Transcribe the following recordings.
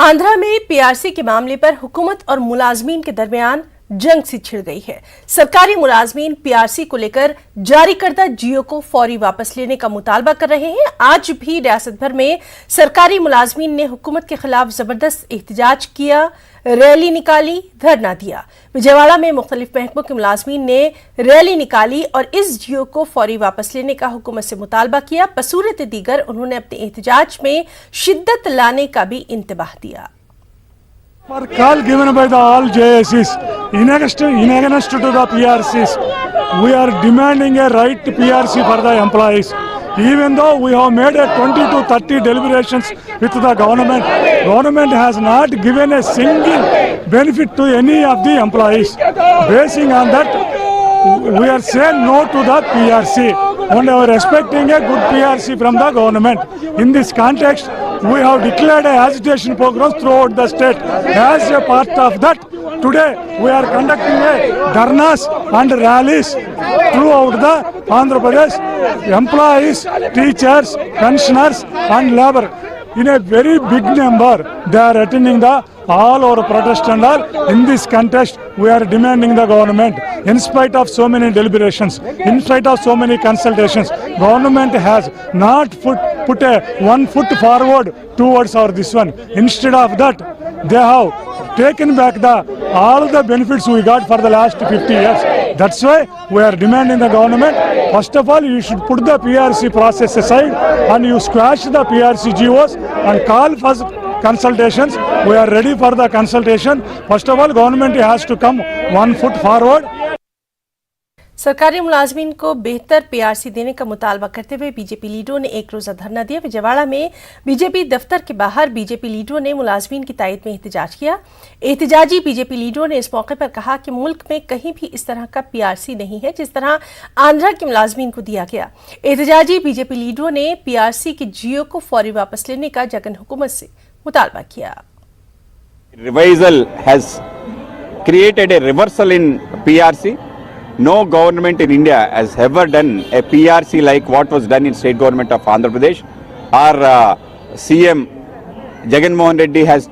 आंध्रा में पीआरसी के मामले पर हुकूमत और मुलाजमीन के दरमियान जंग सी छिड़ गई है। सरकारी मुलाजमीन पीआरसी को लेकर जारी करदा जियो को फौरी वापस लेने का मुतालबा कर रहे हैं। आज भी रियासत भर में सरकारी मुलाजमीन ने हुकूमत के खिलाफ जबरदस्त एहतजाज किया, रैली निकाली, धरना दिया। विजयवाड़ा में मुख्तलिफ महकमों के मुलाजमीन ने रैली निकाली और इस जियो को फौरी वापस लेने का हुकूमत से मुतालबा किया। बसूरत दीगर उन्होंने अपने एहतजाज में शिद्दत लाने का भी इंतबाह दिया। For call given by the all JSCs in against to the PRCs, we are demanding a right to PRC for the employees. Even though we have made a 20 to 30 deliberations with the government has not given a single benefit to any of the employees. Basing on that, we are saying no to the PRC and we are expecting a good PRC from the government. In this context, we have declared a agitation program throughout the state. As a part of that, today we are conducting a dharnas and rallies throughout the Andhra Pradesh. Employees, teachers, pensioners and labor in a very big number, they are attending all our protest and all. In this context, we are demanding the government, in spite of so many deliberations, in spite of so many consultations, government has not put a 1 foot forward towards this one. Instead of that, they have taken back all the benefits we got for the last 50 years. That's why we are demanding the government, first of all, you should put the PRC process aside and you squash the PRC GOs and call for consultations. We are ready for the consultation. First of all, government has to come 1 foot forward. सरकारी मुलाजमीन को बेहतर PRC देने का मुतालबा करते हुए BJP लीडरों ने एक रोजा धरना दिया। विजयवाड़ा में बीजेपी दफ्तर के बाहर बीजेपी लीडरों ने मुलाजमीन की तायद में एहतजाज किया। एहतजाजी बीजेपी लीडरों ने इस मौके पर कहा कि मुल्क में कहीं भी इस तरह का पीआरसी नहीं है जिस तरह आंध्रा के मुलाजमीन को दिया गया। एहतजाजी बीजेपी लीडरों ने पीआरसी के जियो को फौरी वापस लेने का जगन हुकूमत से मुतालबा किया। Revisal has created a reversal in PRC. No government in India has ever done a PRC like what was done in state government of Andhra Pradesh. Our CM Jagan Mohan Reddy has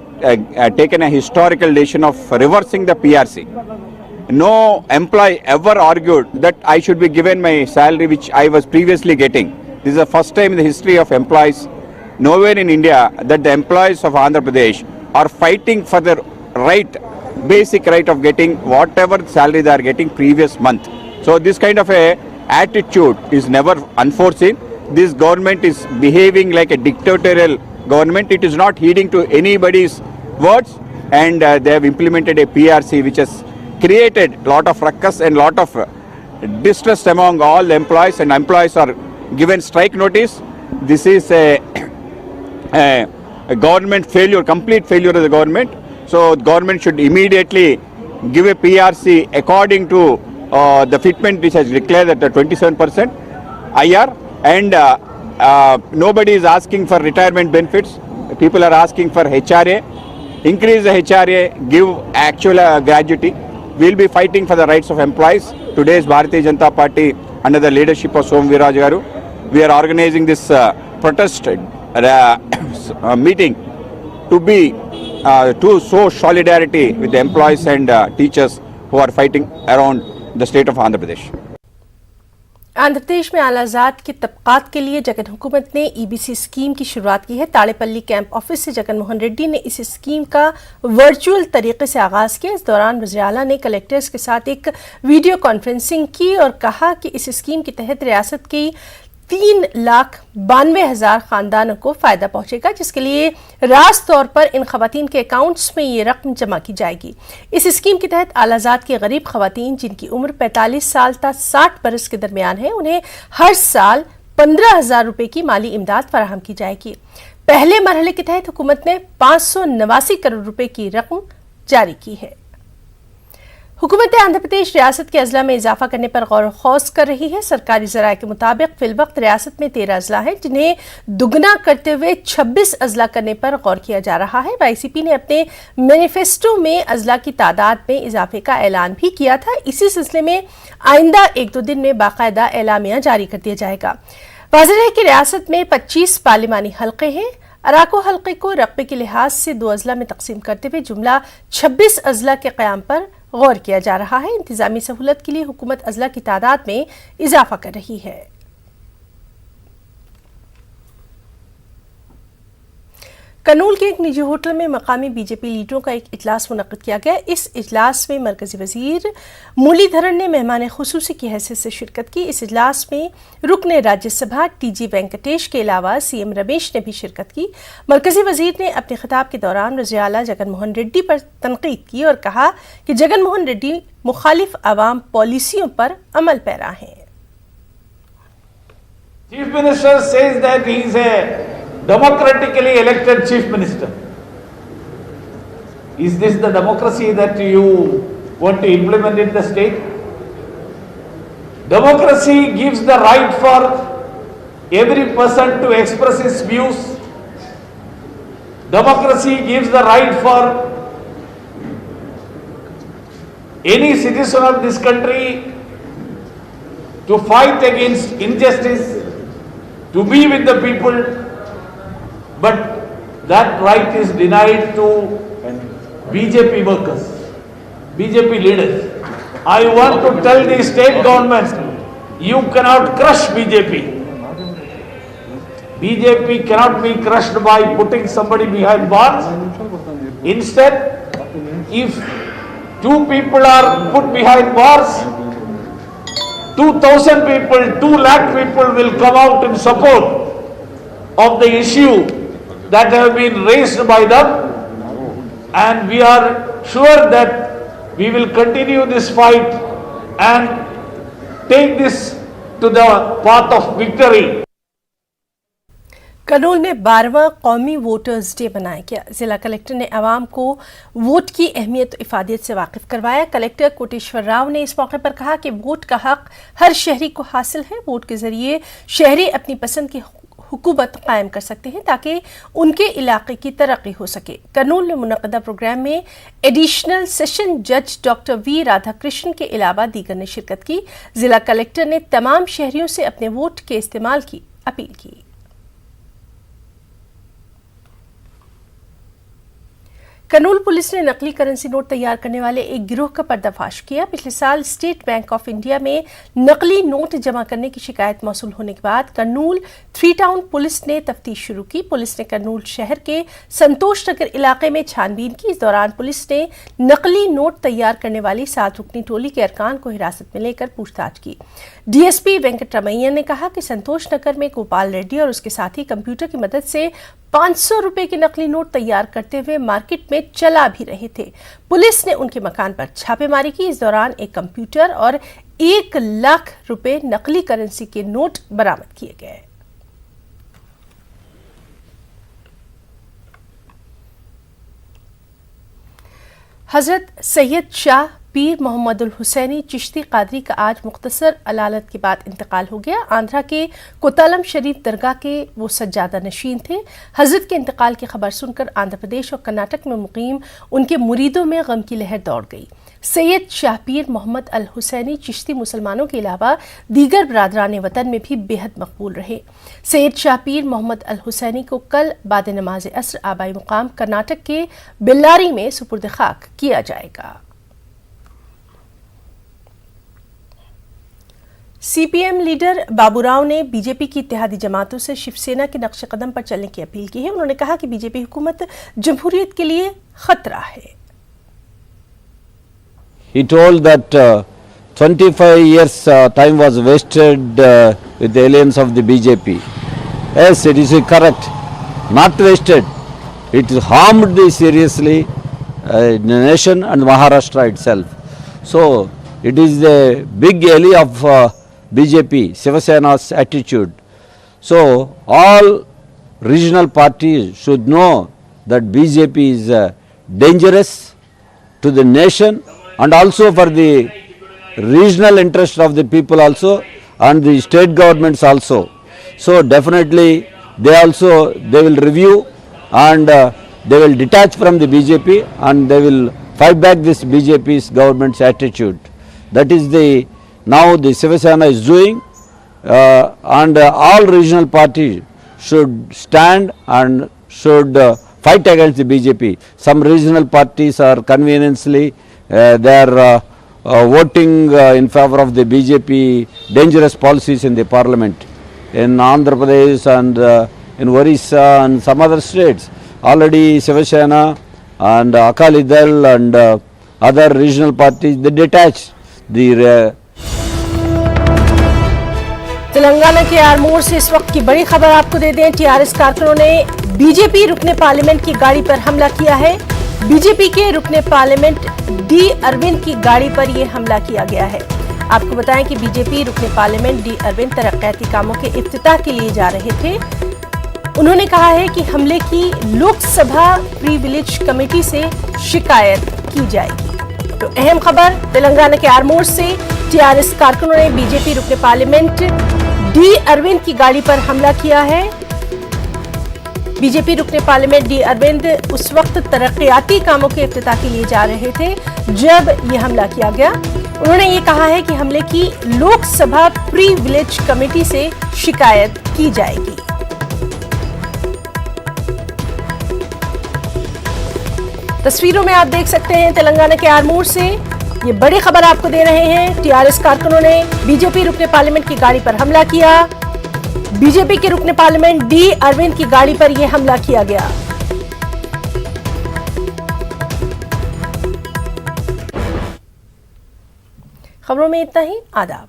taken a historical decision of reversing the PRC. No employee ever argued that I should be given my salary which I was previously getting. This is the first time in the history of employees, nowhere in India, that the employees of Andhra Pradesh are fighting for the right, basic right of getting whatever salary they are getting previous month. So this kind of a attitude is never unforeseen. This government is behaving like a dictatorial government. It is not heeding to anybody's words, and they have implemented a PRC which has created a lot of ruckus and lot of distress among all the employees, and employees are given strike notice. This is a government failure, complete failure of the government. So the government should immediately give a PRC according to the fitment which has declared at the 27% IR, and nobody is asking for retirement benefits. People are asking for HRA. Increase the HRA, give actual gratuity. We will be fighting for the rights of employees. Today's Bharatiya Janata Party, under the leadership of Som Viraj Garu, we are organizing this protest meeting to show solidarity with the employees and teachers who are fighting around the state of Andhra Pradesh. Andhra Pradesh में आलाजात के तबकात के लिए जगन हुकूमत ने EBC scheme की शुरुआत की है। ताड़ेपल्ली कैंप ऑफिस से जगन मोहन रेड्डी ने इस स्कीम का वर्चुअल तरीके से आगाज किया। इस दौरान वज़ीर आला ने कलेक्टर्स के साथ एक वीडियो कॉन्फ्रेंसिंग की और कहा कि इस स्कीम के तहत रियासत की 3,92,000 खानदानों को फायदा पहुंचेगा, जिसके लिए रास तौर पर इन खवातीन के अकाउंट्स में ये रकम जमा की जाएगी। इस स्कीम के तहत आलाजात की गरीब खवातीन जिनकी उम्र 45 साल तक 60 बरस के दरमियान है, उन्हें हर साल 15,000 रुपए की माली इमदाद फराहम की जाएगी। पहले मरहले के तहत हुकूमत ने 589 करोड़ रुपए की रकम जारी की है। हुकूमत आंध्र प्रदेश रियासत के अजला में इजाफा करने पर गौर खौज कर रही है। सरकारी ज़राए के मुताबिक फिलवक्त रियासत में 13 अजला हैं, जिन्हें दुगना करते हुए 26 अजला करने पर गौर किया जा रहा है। वाईसीपी ने अपने मैनिफेस्टो में अजला की तादाद में इजाफे का ऐलान भी किया था। इसी सिलसिले में आइंदा 1-2 दिन में बाकायदा एलामिया जारी कर दिया जाएगा। वाज़ेह है कि रियासत में 25 पार्लिमानी हल्के हैं। अराको हल्के को रकबे के लिहाज से 2 अजला में तकसीम करते हुए जुमला 26 अजला के क़याम पर गौर किया जा रहा है। इंतजामी सहूलत के लिए हुकूमत अजला की तादाद में इजाफा कर रही है। करनूल के एक निजी होटल में मकामी बीजेपी लीडरों का एक इजलास मुनक्किद किया गया। इस इजलास में मरकजी वजीर मुरलीधरन ने मेहमान खुसूसी की हैसियत से शिरकत की। इस इजलास में रुकन राज्यसभा टीजी वेंकटेश के अलावा सीएम रमेश ने भी शिरकत की। मरकजी वजीर ने अपने खिताब के दौरान वज़ीर आला जगन मोहन रेड्डी पर तनकीद की और कहा कि जगन मोहन रेड्डी मुखालिफ अवाम पॉलिसियों पर अमल पैरा हैं। Chief Minister says that he is a democratically elected Chief Minister. Is this the democracy that you want to implement in the state? Democracy gives the right for every person to express his views. Democracy gives the right for any citizen of this country to fight against injustice, to be with the people, but that right is denied to BJP workers, BJP leaders. I want to tell the state government, you cannot crush BJP. BJP cannot be crushed by putting somebody behind bars. Instead, if 2 people are put behind bars, 2,000 people, 2 lakh people will come out in support of the issue that have been raised by them, and we are sure that we will continue this fight and take this to the path of victory. Kurnool में 12वां कौमी voters day मनाया गया। जिला collector ने आवाम को vote की अहमियत और इफादियत से वाकिफ करवाया। कलेक्टर कोटेश्वर राव ने इस मौके पर कहा कि वोट का हक हर शहरी को हासिल है। वोट के जरिए शहरी अपनी पसंद की हुकूमत कायम कर सकते हैं ताकि उनके इलाके की तरक्की हो सके। करनूल में मुनक़दा प्रोग्राम में एडिशनल सेशन जज डॉक्टर वी राधाकृष्णन के अलावा दीगर ने शिरकत की। जिला कलेक्टर ने तमाम शहरियों से अपने वोट के इस्तेमाल की अपील की। करनूल पुलिस ने नकली करेंसी नोट तैयार करने वाले एक गिरोह का पर्दाफाश किया। पिछले साल स्टेट बैंक ऑफ इंडिया में नकली नोट जमा करने की शिकायत मौसूल होने के बाद करनूल 3 टाउन पुलिस ने तफ्तीश शुरू की। पुलिस ने करनूल शहर के संतोष नगर इलाके में छानबीन की। इस दौरान पुलिस ने नकली नोट तैयार करने वाली 7 रुकनी टोली के अरकान को हिरासत में लेकर पूछताछ की। डीएसपी वेंकटरमैया ने कहा कि संतोष नगर में गोपाल रेड्डी और उसके साथी कंप्यूटर की मदद से 500 रुपए के नकली नोट तैयार करते हुए मार्केट में चला भी रहे थे। पुलिस ने उनके मकान पर छापेमारी की। इस दौरान एक कंप्यूटर और 1 लाख रुपए नकली करेंसी के नोट बरामद किए गए। हजरत सैयद शाह पीर मोहम्मद अल हुसैनी चिश्ती कादरी का आज मुख्तसर अलालत के बाद इंतकाल हो गया। आंध्रा के कोतालम शरीफ दरगाह के वो सज्जादा नशीन थे। हजरत के इंतकाल की खबर सुनकर आंध्र प्रदेश और कर्नाटक में मुकीम उनके मुरीदों में गम की लहर दौड़ गई। सैयद शाह पीर मोहम्मद अल हुसैनी चिश्ती मुसलमानों के अलावा दीगर बरादरान वतन में भी बेहद मकबूल रहे। सैयद शाह पीर मोहम्मद अल हुसैनी को कल बाद नमाज असर आबाई मुकाम कर्नाटक के बेल्लारी में सुपुर्द खाक किया जाएगा। सीपीएम लीडर बाबूराव ने बीजेपी की इत्तेहादी जमातों से शिवसेना के नक्शे कदम पर चलने की अपील की है। उन्होंने कहा कि बीजेपी हुकूमत जमहूरियत के लिए खतरा है। He told that 25 years time was wasted with the alliance of the BJP. Yes, it is correct. Not wasted. It harmed the seriously the nation and Maharashtra itself. So it is the big ally of BJP, Shiva Sena's attitude. So all regional parties should know that BJP is dangerous to the nation and also for the regional interest of the people also and the state governments also. So definitely they will review and they will detach from the BJP and they will fight back this BJP's government's attitude. That is now the Shiva Sena is doing and all regional parties should stand and should fight against the BJP. Some regional parties are conveniently they are voting in favor of the BJP dangerous policies in the parliament in Andhra Pradesh and in Orissa and some other states. Already Shiva Sena and Akali Dal and other regional parties, they detached the Telangana के आरमूर से इस वक्त की बड़ी खबर आपको दे दें। TRS कारकुनों ने बीजेपी रुकने पार्लियामेंट की गाड़ी पर हमला किया है। बीजेपी के रुकने पार्लियामेंट डी अरविंद की गाड़ी पर यह हमला किया गया है। आपको बताएं कि बीजेपी रुकने पार्लियामेंट डी अरविंद तरक्याती कामों के इफ्तिताह के लिए जा रहे थे। उन्होंने कहा है कि हमले की लोकसभा प्रिविलेज कमेटी से शिकायत की जाएगी। तो अहम खबर तेलंगाना के आरमूर से, टीआरएस कारकुनों ने बीजेपी रुकने पार्लियामेंट डी अरविंद की गाड़ी पर हमला किया है। बीजेपी रुकने पार्लियामेंट डी अरविंद उस वक्त तरक्याती कामों के इफ्तिताह के लिए जा रहे थे जब यह हमला किया गया। उन्होंने ये कहा है कि हमले की लोकसभा प्रिविलेज कमेटी से शिकायत की जाएगी। तस्वीरों में आप देख सकते हैं तेलंगाना के आरमूर से ये बड़ी खबर आपको दे रहे हैं। टीआरएस कारकुनों ने बीजेपी रुकने पार्लियामेंट की गाड़ी पर हमला किया। बीजेपी के रुकने पार्लियामेंट डी अरविंद की गाड़ी पर यह हमला किया गया। खबरों में इतना ही। आदाब।